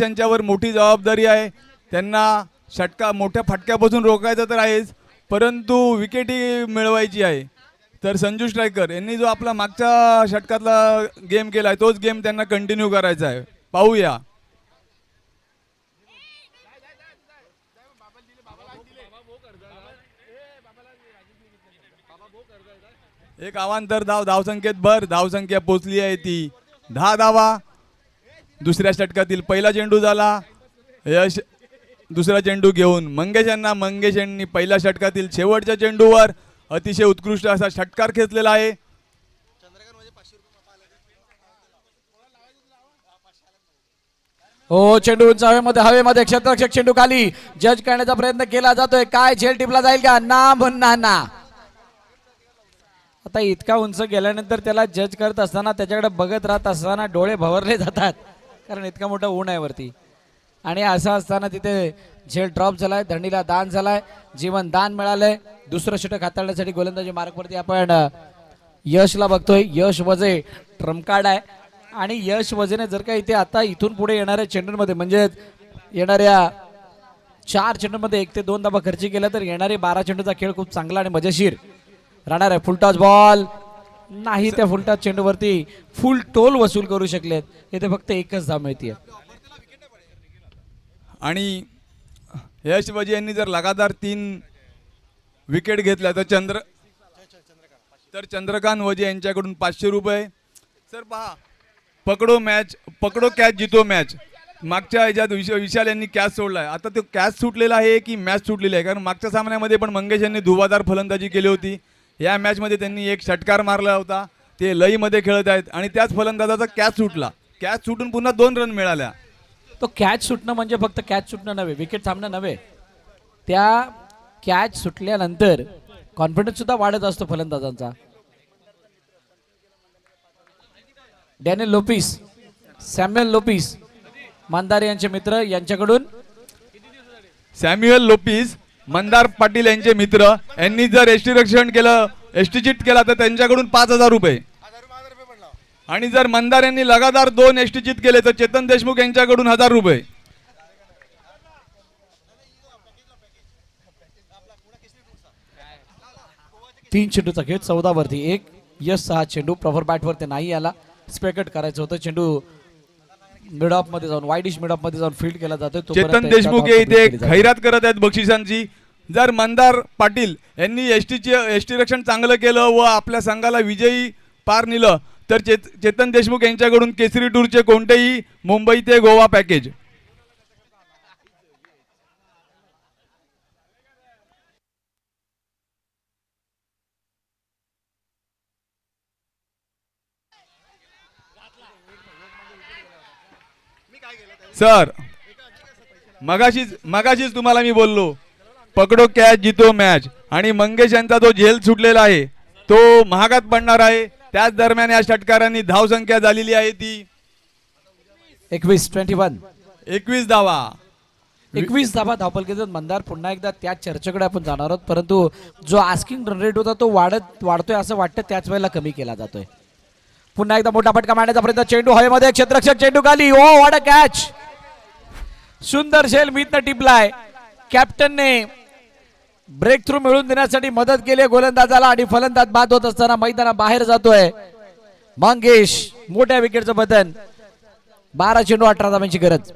यांच्यावर मोठी जबाबदारी आहे. त्यांना मोठ्या फटक्यापासून रोखायचं तर आहेच, परंतु विकेटही मिळवायची आहे. तर संजू स्ट्रायकर यांनी जो आपला मागच्या षटकातला गेम केला आहे तोच गेम त्यांना कंटिन्यू करायचा आहे. पाहूया. एक अवांतर धावसंख्येत भर, धावसंख्या पोचली आहे ती 10 धावा. दुसऱ्या षटकातील पहिला चेंडू झाला. यश दुसरा चेंडू घेऊन मंगेश यांनी पहिल्या षटकातील शेवटच्या चेंडूवर अतिशय उत्कृष्ट असा षटकार खेचलेला आहे. हो, चेंडू उंच हवेमध्ये क्षेत्ररक्षक चेंडू खाली जज करण्याचा प्रयत्न केला जातोय. काय झेल टिपला जाईल का? ना म्हणणार ना. आता इतका उंच गेल्यानंतर त्याला जज करत असताना त्याच्याकडे बघत राहत असताना डोळे भवरले जातात, कारण इतका मोठा ऊन आहे वरती. आणि असं असताना तिथे झेल ड्रॉप झालाय, धरणीला दान झालाय, जीवन दान मिळालंय. दुसरं षटक हाताळण्यासाठी गोलंदाजी मार्गवरती आपण यशला बघतोय. यश वजे ट्रम्प कार्ड आहे आणि यश वजेने जर का इथे आता इथून पुढे येणाऱ्या चेंडूंमध्ये म्हणजे येणाऱ्या 4 चेंडूंमध्ये 1 ते 2 धावा खर्ची केला तर येणारे 12 चेंडूचा खेळ खूप चांगला आणि मजेशीर राहणार आहे. फुलटॉस बॉल नाही, त्या फुलटॉस चेंडूवरती फुल टोल वसूल करू शकलेत. इथे फक्त एकच धाव मिळते. आणि यश वजे यांनी जर लगातार 3 विकेट घेतल्या तर चंद्रकांत वजे यांच्याकडून 500 रुपये. सर पहा, पकडो कॅच जितो मॅच. मागच्या ह्याच्यात विशाल यांनी कॅच सोडलाय, आता तो कॅच सुटलेला आहे की मॅच सुटलेली आहे? कारण मागच्या सामन्यामध्ये पण मंगेश यांनी धुवाधार फलंदाजी केली होती. या मॅचमध्ये त्यांनी एक षटकार मारला होता, ते लईमध्ये खेळत आहेत आणि त्याच फलंदाजाचा कॅच सुटला. कॅच सुटून पुन्हा 2 रन मिळाल्या. तो कॅच सुटणं म्हणजे फक्त कॅच सुटणं नव्हे, विकेट थांबणं नव्हे. त्या कॅच सुटल्यानंतर कॉन्फिडन्स सुद्धा वाढत असतो फलंदाजांचा. Daniel Lopes, Samuel Lopes Mandar यांचे मित्र यांच्याकडून सॅम्युएल लोपिस मंदार पाटील यांचे मित्र यांनी जर एसटी रक्षण केलं, एसटी चिट केला तर त्यांच्याकडून 5000 रुपये. आणि जर मंदार यांनी लगातार 2 एसटी चित केले तर चेतन देशमुख यांच्याकडून 1000 रुपये. तीन चेंडूचा खेळ 14 वरती 1. यश 6 चेंडू प्रॉपर बॅट वरती नाही आला. स्पेकट करायचं होतं. चेंडू मिड ऑफ मध्ये जाऊन वाईडिश मिड ऑफ मध्ये जाऊन फील्ड केला जातो. चेतन देशमुख हे इथे खैरात करत आहेत बक्षिसांची. जर मंदार पाटील यांनी एसटी रक्षण चांगलं केलं व आपल्या संघाला विजयी पार नेलं तर चेतन देशमुख यांच्याकडून केसरी टूरचे कोणतेही मुंबई ते गोवा पॅकेज. सर मगाशीच तुम्हाला मी बोललो पकडो कॅच जितो मॅच, आणि मंगेश यांचा जो झेल सुटलेला आहे तो महागात पडणार आहे. त्याच दरम्यान या षटकारांनी धावसंख्या झालेली आहे ती 21 धावा. 21 धावा धावपलकेत मंदार. पुन्हा एकदा त्या चर्चेकडे आपण जाणार आहोत, परंतु जो आस्किंग रन रेट होता तो वाढतोय असं वाटतं, त्याच वेळेला कमी केला जातोय. पुन्हा एकदा मोठा फटका मारण्याचा प्रयत्न. चेंडू हवेमध्ये, क्षेत्ररक्षक चेंडू खाली. ओ व्हॉट अ कॅच. सुंदर झेल मीतनं टिपलाय. कॅप्टनने ब्रेक थ्रू मिळवून देण्यासाठी मदत केली गोलंदाजाला आणि फलंदाज बाद होत असताना मैदाना बाहेर जातोय मंगेश. मोठ्या विकेटचं बदन. 12 चेंडू 18 धावांची गरज.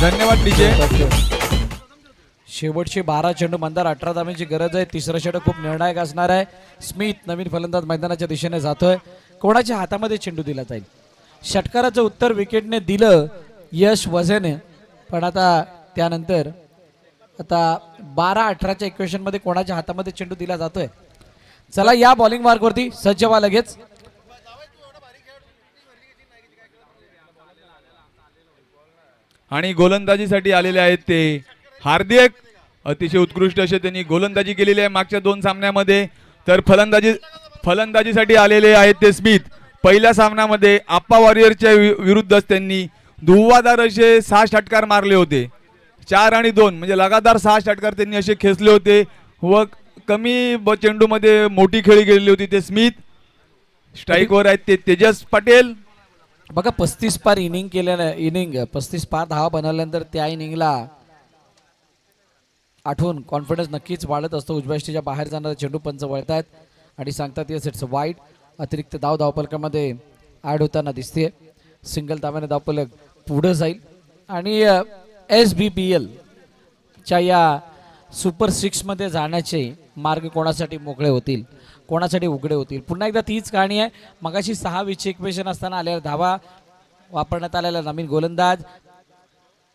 धन्यवाद डीजे. शेवटचे 12 चेंडू मंदार 18 धावांची गरज आहे. तिसरं षटक खूप निर्णायक असणार आहे. स्मिथ नवीन फलंदाज मैदानाच्या दिशेने जातोय. कोणाच्या हातामध्ये चेंडू दिला जाईल? षटकाराचं उत्तर विकेटने दिलं यश वजेने, पण आता त्यानंतर आता 12-18च्या इक्वेशन मध्ये कोणाच्या हातामध्ये चेंडू दिला जातोय? चला या बॉलिंग मार्कवरती सज्ज व्हा लगेच. आणि गोलंदाजीसाठी आलेले आहेत ते हार्दिक. अतिशय उत्कृष्ट असे त्यांनी गोलंदाजी केलेली आहे मागच्या 2 सामन्यामध्ये. तर फलंदाजीसाठी आलेले आहेत ते स्मिथ. पहिल्या सामन्यामध्ये आप्पा वॉरियरच्या विरुद्धच त्यांनी धुव्वाधार असे 6 षटकार मारले होते. 4 आणि 2 म्हणजे लगातार 6 षटकार त्यांनी असे खेचले होते व कमी चेंडूमध्ये मोठी खेळी गेलेली होती. ते स्मिथ. स्ट्राईकवर आहेत ते तेजस पटेल. बघा 35 पार इनिंग केल्यानं 35 पार धावा बनवल्यानंतर त्या इनिंगला आठवून कॉन्फिडन्स नक्कीच वाढत असतो. उजव्या यष्टीच्या बाहेर जाणारे चेंडू पंच वळतायत आणि सांगतात येस इट्स वाईड. अतिरिक्त धावफलकामध्ये ॲड होताना दिसते. सिंगल धाव्याने धावफलक पुढे जाईल आणि SBPL च्या या सुपर 6 मध्ये जाण्याचे मार्ग कोणासाठी मोकळे होतील, कोणासाठी उघडे होतील. पुन्हा एकदा तीच कहाणी आहे. मगाशी 6 विक्षेपण असताना आलेल्या धावा वापरण्यात आलेला नवीन गोलंदाज.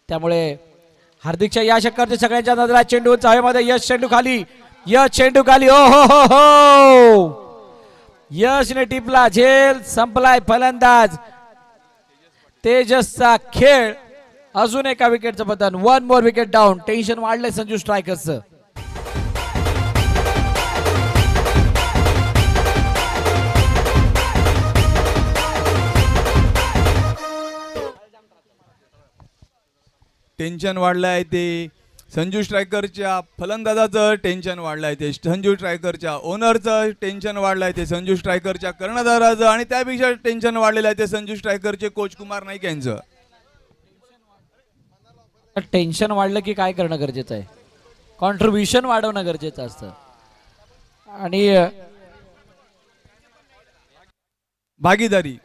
त्यामुळे हार्दिकच्या या षटकाराच्या सगळ्यांच्या नजरा चेंडू चाव्यामध्ये. यश चेंडू खाली, यश चेंडू खाली. ओ हो यशने टिपला झेल. संपलाय फलंदाज तेजसचा खेळ. अजून एका विकेटचं पतन. 1 मोर विकेट डाऊन. टेन्शन वाढलंय संजू स्ट्रायकर्सचं. टेन्शन वाढलं आहे ते संजू स्ट्रायकरच्या फलंदाजाचं टेन्शन वाढलं आहे ते संजू स्ट्रायकरच्या ओनरचं टेन्शन वाढलं आहे ते संजू स्ट्रायकरच्या कर्णधाराचं आणि त्यापेक्षा टेन्शन वाढलेलं आहे ते संजू स्ट्रायकरचे कोच कुमार नाईक यांचं. टेन्शन वाढलं की काय करणं गरजेचं आहे? कॉन्ट्रीब्युशन वाढवणं गरजेचं असतं. आणि भागीदारी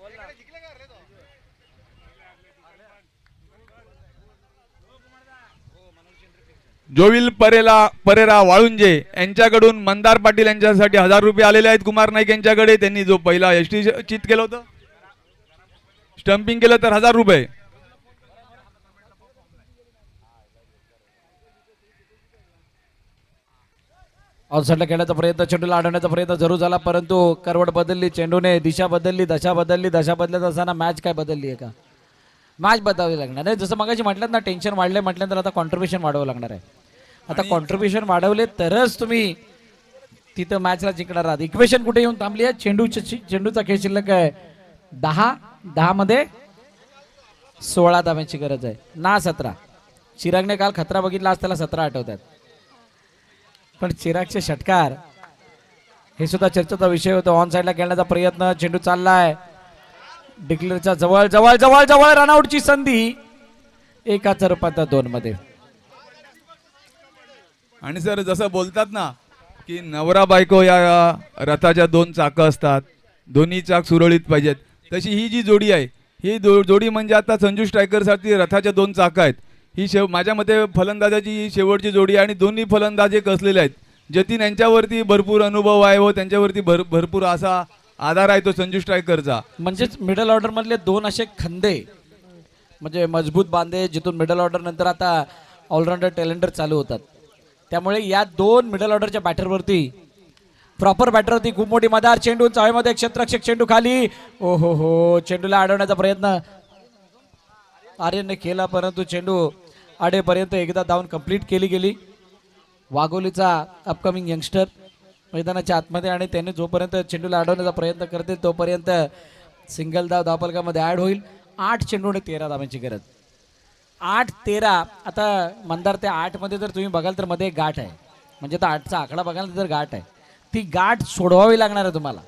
जोविल परेरा वाळुंजे यांच्याकडून मंदार पाटील यांच्यासाठी 1000 रुपये आलेले आहेत कुमार नाईक यांच्याकडे. त्यांनी जो पहिला एसटी चित केलं होतं, स्टंपिंग केलं तर 1000 रुपये. ऑनसाईडला खेळण्याचा प्रयत्न, चेंडूला अडवण्याचा प्रयत्न जरूर झाला, परंतु करवट बदलली, चेंडूने दिशा बदलली, दशा बदलत असताना मॅच काय बदलली आहे का? मॅच बदलावी लागणार आहे. जसं मगाशी म्हटलं ना, टेन्शन वाढले म्हटल्यानंतर आता कॉन्ट्रीब्युशन वाढवावं लागणार आहे. आता कॉन्ट्रीब्युशन वाढवले तरच तुम्ही तिथं मॅचला जिंकणार आहात. इक्वेशन कुठे येऊन थांबली आहे? चेंडूचा खेळ शिल्लक आहे 10 मध्ये 16 धाव्यांची गरज आहे ना 17. चिरागने काल खतरा बघितला, आज त्याला 17 आठवतात. पण चिरागचे षटकार हे सुद्धा चर्चेचा विषय होता. ऑन साईडला खेळण्याचा प्रयत्न, चेंडू चाललाय डिक्लेअरच्या जवळ जवळ जवळ जवळ रनआउटची संधी. 1चं रूपांतर 2 मध्ये. आणि सर जसं बोलतात ना की नवरा बायको या रथाच्या 2 चाकं असतात, दोन्ही चाक सुरळीत पाहिजेत, तशी ही जी जोडी आहे ही जोडी म्हणजे आता संजू स्ट्रायकरसाठी रथाच्या 2 चाकं आहेत. ही माझ्या मते फलंदाजाची शेवटची जोडी आहे आणि दोन्ही फलंदाज एक असलेले आहेत. जतीन यांच्यावरती भरपूर अनुभव आहे व त्यांच्यावरती भरपूर असा आधार आहे तो संजू स्ट्रायकरचा. म्हणजेच मिडल ऑर्डर मधले 2 असे खंदे म्हणजे मजबूत बांधे, जिथून मिडल ऑर्डर नंतर आता ऑलराऊंडर टॅलेंटर चालू होतात. त्यामुळे या 2 मिडल ऑर्डरच्या बॅटरवरती प्रॉपर बॅटरवरती खूप मोठी मदार. चेंडू चाळीमध्ये क्षेत्ररक्षक, चेंडू खाली. ओ हो चेंडूला अडवण्याचा प्रयत्न आर्यनने केला, परंतु चेंडू आडेपर्यंत एकदा धावून कंप्लीट केली गेली. वाघोलीचा अपकमिंग यंगस्टर मैदानाच्या आतमध्ये आणि त्याने जोपर्यंत चेंडूला अडवण्याचा प्रयत्न करते तोपर्यंत सिंगल धावफलकामध्ये ॲड होईल. 8 चेंडूने 13 धावांची गरज. 8-13. आता मंदार त्या 8 मध्ये जर तुम्ही बघाल तर मध्ये एक गाठ आहे, म्हणजे आता 8चा आकडा बघाल तर गाठ आहे. ती गाठ सोडवावी लागणार आहे तुम्हाला.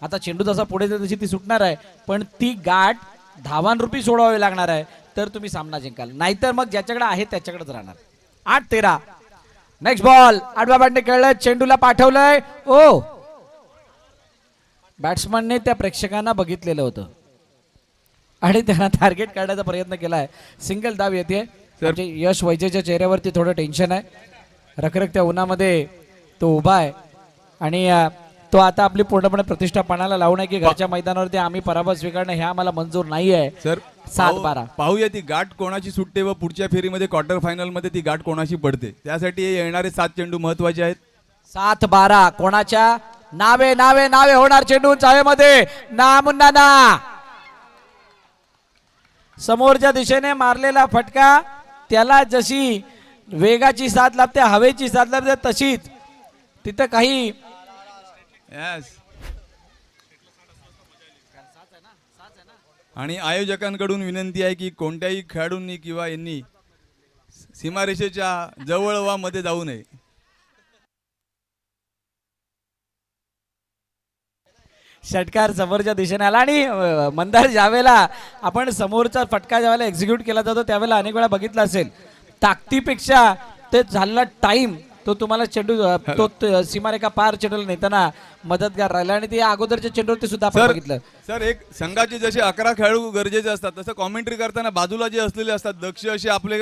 आता चेंडू जसा पुढे जाईल तशी ती सुटणार आहे, पण ती गाठ धावांरूपी सोडवावी लागणार आहे, तर तुम्ही सामना जिंकाल. नाहीतर मग ज्याच्याकडे आहे त्याच्याकडेच राहणार. 8-13. Next ball. आडव्या बॅटने खेळलंय, चेंडूला पाठवलंय. ओ बॅट्समनने त्या प्रेक्षकांना बघितलेलं होतं आणि त्यांना टार्गेट काढण्याचा प्रयत्न केलाय. सिंगल धाव येते. यश वैजेच्या चेहऱ्यावरती थोडं टेन्शन आहे. रखरखत्या उन्हामध्ये तो उभा आहे आणि तो आता आपली पूर्णपणे प्रतिष्ठा पणाला लावून आहे की घरच्या मैदानावरती आम्ही पराभव स्वीकारणं हे आम्हाला मंजूर नाही आहे. सर 7-12. पाहूया ती गाठ कोणाची सुटते व पुढच्या फेरीमध्ये क्वार्टर फायनल मध्ये ती गाठ कोणाची पडते. त्यासाठी येणारे 7 चेंडू महत्वाचे आहेत. 7-12 कोणाच्या नावे नावे नावे होणार चेंडू चावेमध्ये. ना मुन्ना ना समोरच्या दिशेने मारलेला फटका त्याला जशी वेगाची साथ लाभते, हवेची साथ लाभते, तशीच तिथं काही यस. आणि आयोजकांकडून विनंती आहे की कोणत्याही खेळाडूंनी किंवा यांनी सीमारेषेच्या जवळ वा मध्ये जाऊ नये. षटकार समोरच्या दिशेने आला आणि मंदार ज्यावेळेला आपण समोरचा फटका ज्यावेळेला एक्झिक्यूट केला जातो त्यावेळेला अनेक वेळा बघितलं असेल, ताकदीपेक्षा ते झालेला टाइम तो तुम्हाला चेंडू सीमारेखा पार चेंडूला नेताना मदतगार राहिला आणि ते अगोदरच्या चेंडूवरती सुद्धा आपण बघितलं. सर एक संघाचे जसे 11 खेळाडू गरजेचे असतात तसं कॉमेंट्री करताना बाजूला जे असलेले असतात दक्ष असे आपले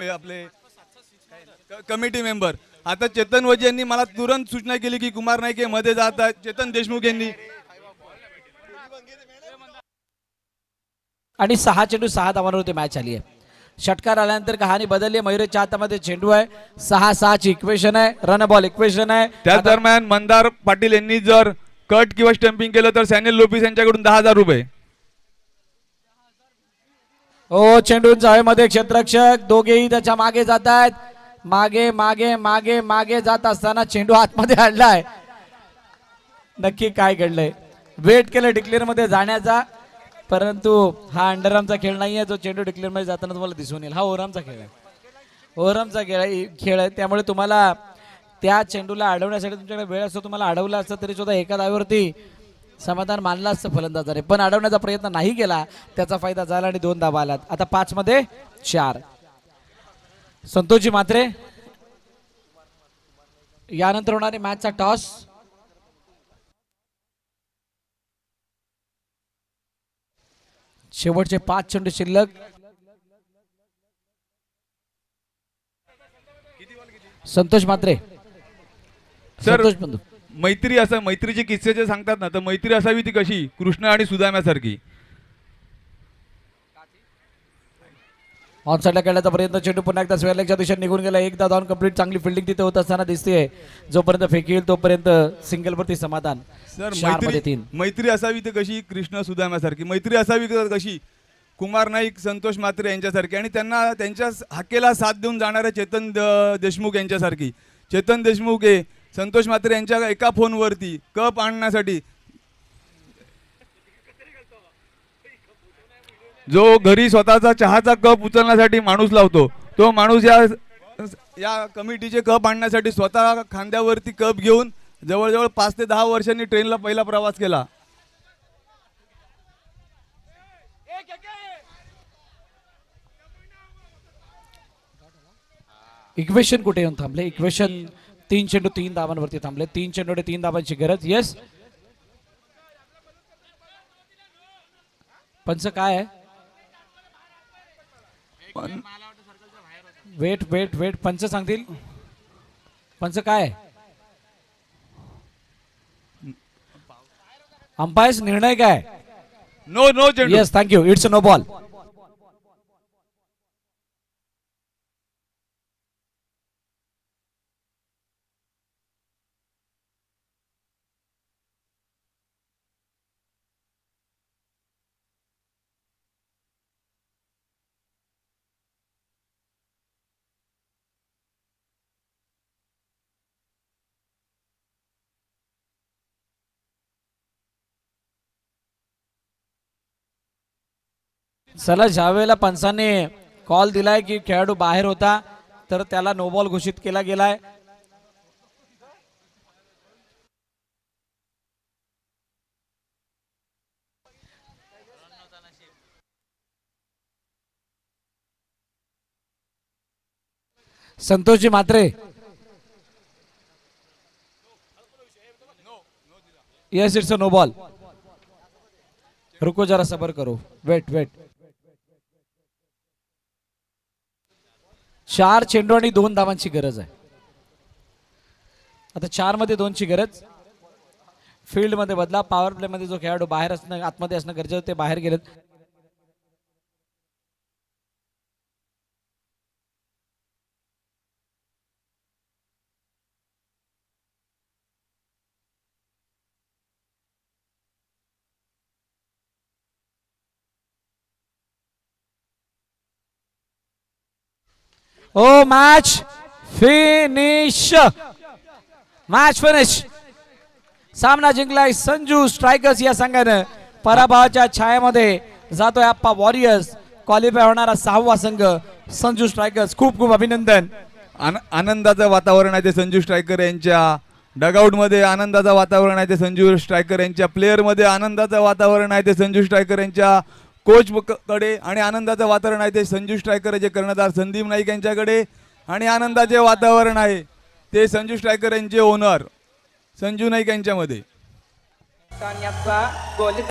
आपले कमिटी मेंबर. आता चेतन वजी यांनी मला तुरंत सूचना केली की कुमार नाईक हे मध्ये जात आहेत. चेतन देशमुख यांनी आणि 6 चेंडू 6 धावांवरती मॅच आली आहे. षटकार आल्यानंतर कहाणी बदलली आहे. मयुरेच्या हातामध्ये चेंडू आहे. 6-6 ची इक्वेशन आहे, रन बॉल इक्वेशन आहे. त्या दरम्यान मंदार पाटील यांनी जर कट किंवा स्टंपिंग केलं तर सॅन्यल लोपिस यांच्याकडून 10,000 रुपये. ओ चेंडूंच्या हवेमध्ये क्षेत्ररक्षक दोघेही त्याच्या मागे जात आहेत. मागे मागे मागे मागे जात असताना चेंडू आतमध्ये आणलाय. नक्की काय घडलंय? वेट केलं डिक्लेअर मध्ये जाण्याचा, परंतु हा अंडरआर्मचा खेळ नाहीये जो चेंडू डिक्लेअर मध्ये जाताना तुम्हाला दिसून येईल. हा ओव्हरआर्मचा खेळ आहे. ओव्हरआर्मचा खेळ आहे, त्यामुळे तुम्हाला त्या चेंडूला अडवण्यासाठी तुमच्याकडे वेळ असतो. तुम्हाला अडवलं असतं तरी सुद्धा एका धावेवरती समाधान मानलं असतं फलंदाजाने, पण अडवण्याचा प्रयत्न नाही केला, त्याचा फायदा झाला आणि 2 धावा आलात. आता 5 मध्ये 4. संतोषजी म्हात्रे यानंतर होणारे मॅचचा टॉस. शेवटचे 5 चेंडू शिल्लक. संतोष म्हात्रे. सर संतोष बंधू, मैत्री असं मैत्रीचे किस्से जे सांगतात ना, तर मैत्री असावी ती कशी कृष्ण आणि सुदाम्यासारखी. ऑन साईडला खेळण्याचा प्रयत्न, चेंडू पुन्हा एकदा स्वेअरलेगच्या दिशेने निघून गेला. एकदा धावून कंप्लीट. चांगली फिल्डिंग तिथे होत असताना दिसते. जोपर्यंत फेकील तोपर्यंत सिंगल वरती समाधान. सर 4 मध्ये 3. मैत्री असावी ती कशी कृष्ण सुदाम्यासारखी. मैत्री असावी कशी कुमार नाईक संतोष म्हात्रे यांच्यासारखी आणि त्यांना त्यांच्या हाकेला साथ देऊन जाणाऱ्या चेतन देशमुख यांच्यासारखी. चेतन देशमुख हे संतोष म्हात्रे यांच्या एका फोनवरती कप आणण्यासाठी जो घरी स्वतःचा चहाचा कप उचलण्यासाठी माणूस लावतो, तो माणूस या कमिटीचे कप आणण्यासाठी स्वतः खांद्यावरती कप घेऊन जवळजवळ 5 ते 10 वर्षांनी ट्रेनला पहिला प्रवास केला. इक्वेशन कुठे येऊन थांबले? इक्वेशन 3 चेंडू 3 धावांवरती थांबले. 3 चेंडू 3 धावांची गरज. येस पंच काय आहे? वेट वेट वेट, पंच सांगतील. पंच काय आहे? अंपायर्स निर्णय काय? नो नो चेंडू. Yes thank you. It's no ball. चला, ज्या वेळेला पंचाने कॉल दिलाय की खेळाडू बाहेर होता तर त्याला नो बॉल घोषित केला गेलाय. Santoshji Mhatre. Yes it's a no ball. रुको जरा सबर करो. Weight weight. 4 चेंडू आणि 2 धावांची गरज आहे. आता 4 मध्ये 2 ची गरज. फील्ड मध्ये बदला. पॉवर प्ले मध्ये जो खेळाडू बाहेर असणं आतमध्ये असणं गरजेचं ते बाहेर गेलेत. ओ मॅच फिनिश. Match finish. सामना जिंकलाय संजू स्ट्रायकर्स या संघानं. पराभवाच्या छायामध्ये जातोय आप्पा वॉरियर्स. क्वालिफाय होणारा 6वा संघ संजू स्ट्रायकर्स. खूप खूप अभिनंदन. आनंदाचं वातावरण आहे ते संजू स्ट्रायकर यांच्या डगआउटमध्ये, आनंदाचं वातावरण आहे ते संजू स्ट्रायकर यांच्या प्लेअरमध्ये, आनंदाचं वातावरण आहे ते संजू स्ट्रायकर यांच्या कोच कडे, आणि आनंदाचं वातावरण आहे ते संजू स्ट्रायकर जे कर्णधार संदीप नाईक यांच्याकडे, आणि आनंदाचे वातावरण आहे ते संजू स्ट्रायकर यांचे ओनर संजू नाईक यांच्यामध्ये.